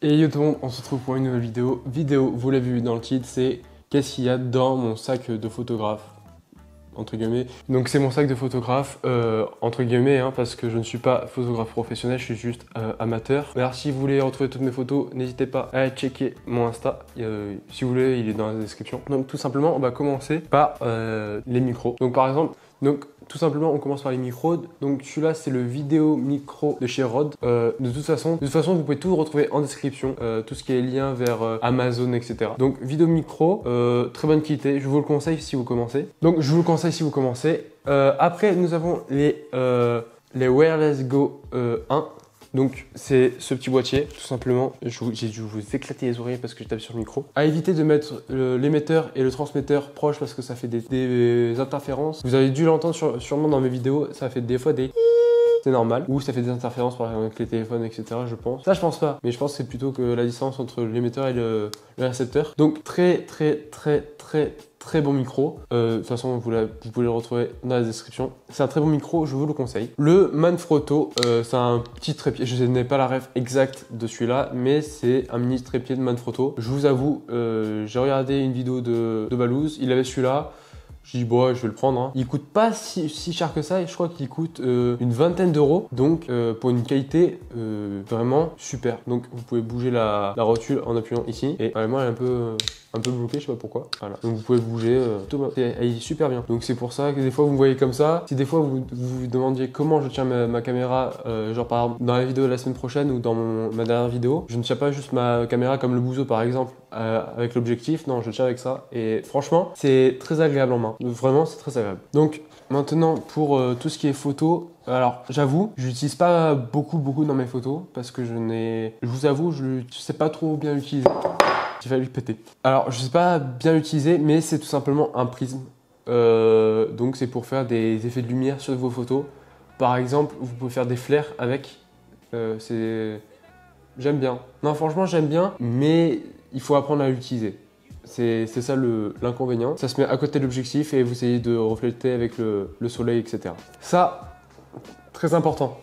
Et yo tout le monde, on se retrouve pour une nouvelle vidéo. Vous l'avez vu dans le titre, c'est qu'est-ce qu'il y a dans mon sac de photographe, entre guillemets. Donc c'est mon sac de photographe, entre guillemets, hein, parce que je ne suis pas photographe professionnel, je suis juste amateur. Alors si vous voulez retrouver toutes mes photos, n'hésitez pas à checker mon Insta. Si vous voulez, il est dans la description. Donc tout simplement, on va commencer par les micros. Donc par exemple, tout simplement, on commence par les micros. Donc celui-là, c'est le vidéo micro de chez Rode. De toute façon, vous pouvez tout retrouver en description, tout ce qui est lien vers Amazon, etc. Donc vidéo micro, très bonne qualité. Je vous le conseille si vous commencez. Après, nous avons les Wireless Go 1. Donc c'est ce petit boîtier, tout simplement. J'ai dû vous éclater les oreilles parce que je tape sur le micro. À éviter de mettre l'émetteur et le transmetteur proches parce que ça fait des interférences. Vous avez dû l'entendre sûrement dans mes vidéos, ça fait des fois des... C'est normal. Ou ça fait des interférences par exemple avec les téléphones, etc. je pense. Ça je pense pas, mais je pense que c'est plutôt que la distance entre l'émetteur et le récepteur. Donc très bon micro. De toute façon, vous pouvez le retrouver dans la description. C'est un très bon micro, je vous le conseille. Le Manfrotto, c'est un petit trépied. Je n'ai pas la ref exacte de celui-là, mais c'est un mini trépied de Manfrotto. Je vous avoue, j'ai regardé une vidéo de Balouz, il avait celui-là. Je dis bon, je vais le prendre. Hein. Il coûte pas si cher que ça et je crois qu'il coûte une vingtaine d'euros. Donc pour une qualité vraiment super. Donc vous pouvez bouger la rotule en appuyant ici. Et moi elle est un peu bloquée, je sais pas pourquoi. Voilà. Donc vous pouvez bouger. Elle est super bien. Donc c'est pour ça que des fois vous me voyez comme ça. Si des fois vous vous demandiez comment je tiens ma caméra, genre par exemple dans la vidéo de la semaine prochaine ou dans ma dernière vidéo, je ne tiens pas juste ma caméra comme le Bouzo par exemple avec l'objectif. Non, je tiens avec ça. Et franchement, c'est très agréable en main. Vraiment, c'est très agréable. Donc maintenant pour tout ce qui est photo, alors j'avoue, je l'utilise pas beaucoup dans mes photos parce que je vous avoue, je sais pas trop bien l'utiliser. J'ai failli péter. Alors je sais pas bien l'utiliser, mais c'est tout simplement un prisme. Donc c'est pour faire des effets de lumière sur vos photos. Par exemple, vous pouvez faire des flares avec. J'aime bien. Non, franchement, j'aime bien, mais il faut apprendre à l'utiliser. C'est ça l'inconvénient. Ça se met à côté de l'objectif et vous essayez de refléter avec le soleil, etc. Ça, très important.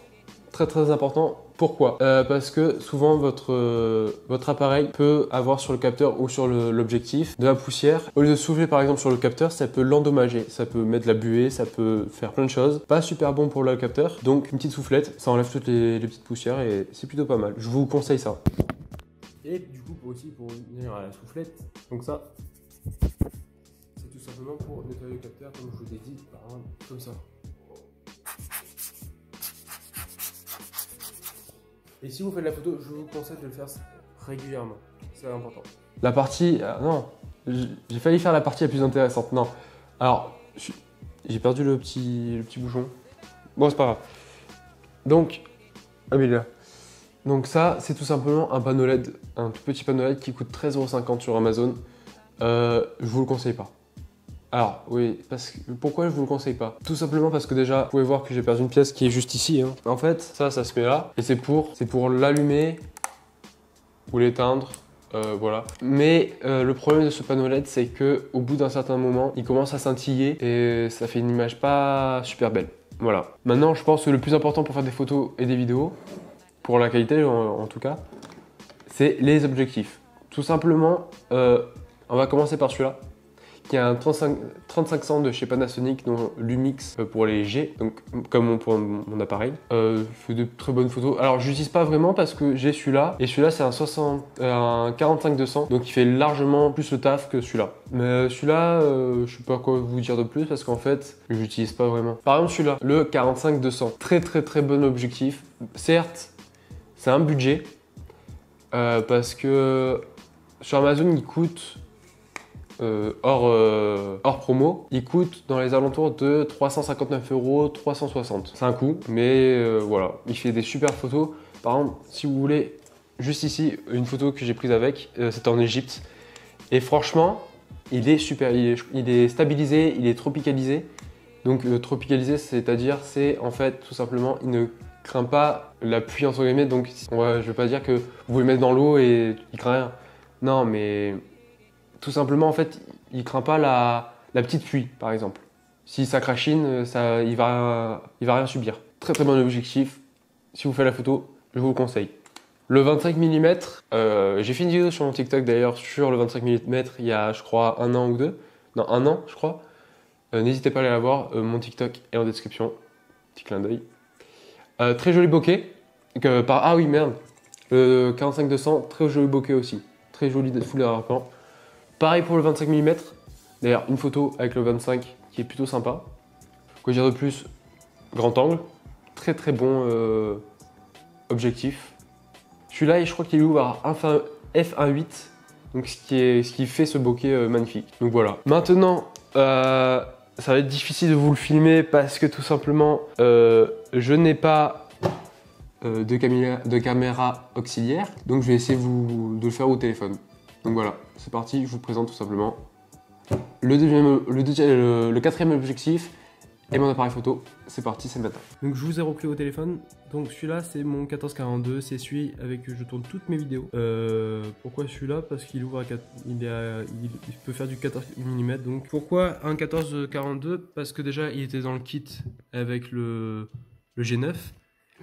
Très important. Pourquoi parce que souvent votre appareil peut avoir sur le capteur ou sur l'objectif de la poussière. Au lieu de souffler par exemple sur le capteur, ça peut l'endommager. Ça peut mettre de la buée, ça peut faire plein de choses. Pas super bon pour le capteur. Donc une petite soufflette, ça enlève toutes les petites poussières et c'est plutôt pas mal. Je vous conseille ça. Et du coup, pour venir à la soufflette, donc ça, c'est tout simplement pour nettoyer le capteur, comme je vous ai dit, par exemple, comme ça. Et si vous faites la photo, je vous conseille de le faire régulièrement, c'est important. La partie, non, j'ai failli faire la partie la plus intéressante, non. Alors, j'ai perdu le petit bouchon. Bon, c'est pas grave. Donc, ah oui, là. Donc ça, c'est tout simplement un panneau LED, un tout petit panneau LED qui coûte 13,50 € sur Amazon. Je vous le conseille pas. Alors oui, pourquoi je vous le conseille pas? Tout simplement parce que déjà, vous pouvez voir que j'ai perdu une pièce qui est juste ici. Hein. En fait, ça se met là et c'est pour l'allumer ou l'éteindre. Voilà. Mais le problème de ce panneau LED, c'est que au bout d'un certain moment, il commence à scintiller et ça fait une image pas super belle. Voilà. Maintenant, je pense que le plus important pour faire des photos et des vidéos, pour la qualité en tout cas, c'est les objectifs. Tout simplement, on va commencer par celui-là, qui a un 3500 de chez Panasonic, dont Lumix pour les G, donc comme pour mon appareil. Fait de très bonnes photos. Alors je l'utilise pas vraiment parce que j'ai celui-là, et celui-là c'est un 45-200, donc il fait largement plus le taf que celui-là. Mais celui-là, je sais pas quoi vous dire de plus parce qu'en fait, je l'utilise pas vraiment. Par exemple celui-là, le 45-200, très bon objectif. Certes, c'est un budget parce que sur Amazon il coûte hors promo, il coûte dans les alentours de 359 €, 360. C'est un coût, mais voilà, il fait des super photos. Par exemple, si vous voulez, juste ici, une photo que j'ai prise avec, c'était en Égypte. Et franchement, il est super, il est stabilisé, il est tropicalisé. Donc tropicalisé, c'est-à-dire, c'est en fait tout simplement, il ne craint pas la pluie entre guillemets, donc je veux pas dire que vous le mettez dans l'eau et il craint rien. Non, mais tout simplement en fait, il craint pas la petite pluie par exemple. Si ça crachine, il va rien subir. Très bon objectif. Si vous faites la photo, je vous le conseille. Le 25 mm, j'ai fait une vidéo sur mon TikTok d'ailleurs sur le 25 mm il y a je crois un an ou deux. Non, un an je crois. N'hésitez pas à aller la voir, mon TikTok est en description. Petit clin d'œil. Très joli bokeh. Ah oui merde. Le 45-200, très joli bokeh aussi. Très joli full d'arrière-plan. Pareil pour le 25 mm. D'ailleurs une photo avec le 25 qui est plutôt sympa. Quoi dire de plus? Grand angle. Très très bon objectif. Celui-là, je crois qu'il ouvre à f1.8, donc ce qui fait ce bokeh magnifique. Donc voilà. Maintenant, ça va être difficile de vous le filmer parce que tout simplement, je n'ai pas de caméra auxiliaire, donc je vais essayer de le faire au téléphone. Donc voilà, c'est parti, je vous présente tout simplement le quatrième objectif. Et mon appareil photo, c'est parti, c'est maintenant. Donc je vous ai repris au téléphone. Donc celui-là c'est mon 14-42, c'est celui avec que je tourne toutes mes vidéos. Pourquoi celui-là? Parce qu'il ouvre à 4, il peut faire du 14 mm. Donc pourquoi un 14-42? Parce que déjà il était dans le kit avec le G9.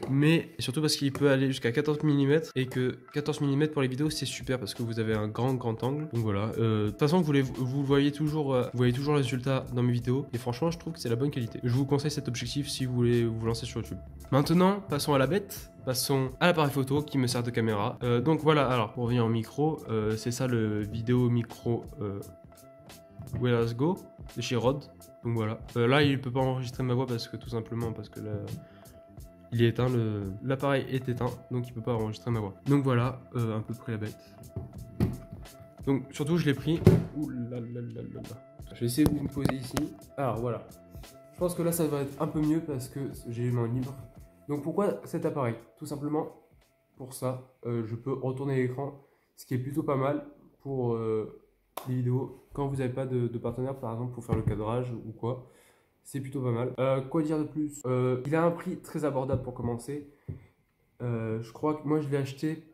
Mais surtout parce qu'il peut aller jusqu'à 14 mm et que 14 mm pour les vidéos c'est super parce que vous avez un grand angle. Donc voilà, de toute façon vous voyez toujours le résultat dans mes vidéos et franchement je trouve que c'est la bonne qualité. Je vous conseille cet objectif si vous voulez vous lancer sur YouTube. Maintenant passons à la bête, passons à l'appareil photo qui me sert de caméra. Donc voilà, alors pour revenir au micro, c'est ça le vidéo micro Let's Go de chez Rode. Donc voilà, là il peut pas enregistrer ma voix parce que tout simplement parce que là il est éteint, l'appareil est éteint, donc il peut pas enregistrer ma voix. Donc voilà, à peu près la bête. Donc surtout je l'ai pris. Ouh là là là là là. Je vais essayer de me poser ici. Alors voilà. Je pense que là ça va être un peu mieux parce que j'ai les mains libres. Donc pourquoi cet appareil? Tout simplement pour ça, je peux retourner l'écran, ce qui est plutôt pas mal pour les vidéos. Quand vous n'avez pas de partenaire par exemple pour faire le cadrage ou quoi. C'est plutôt pas mal. Quoi dire de plus? Il a un prix très abordable pour commencer. Je crois que moi je l'ai acheté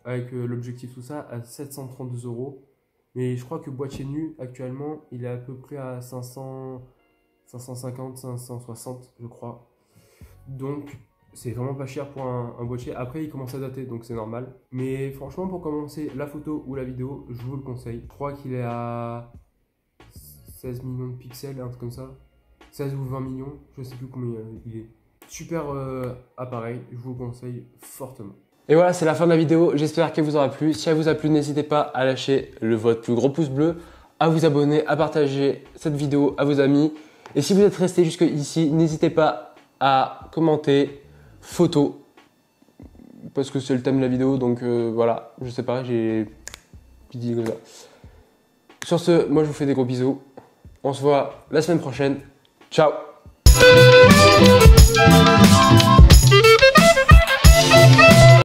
avec l'objectif tout ça à 732 €. Mais je crois que boîtier nu actuellement il est à peu près à 500, 550, 560 je crois. Donc c'est vraiment pas cher pour un boîtier. Après il commence à dater donc c'est normal. Mais franchement pour commencer la photo ou la vidéo je vous le conseille. Je crois qu'il est à 16 millions de pixels, un truc comme ça. 16 ou 20 millions, je sais plus combien il est. Super appareil, je vous le conseille fortement. Et voilà, c'est la fin de la vidéo, j'espère qu'elle vous aura plu. Si elle vous a plu, n'hésitez pas à lâcher votre plus gros pouce bleu, à vous abonner, à partager cette vidéo à vos amis. Et si vous êtes resté jusqu'ici, n'hésitez pas à commenter, photo, parce que c'est le thème de la vidéo, donc voilà, je sais pas, j'ai dit comme ça. Sur ce, moi je vous fais des gros bisous. On se voit la semaine prochaine. Ciao!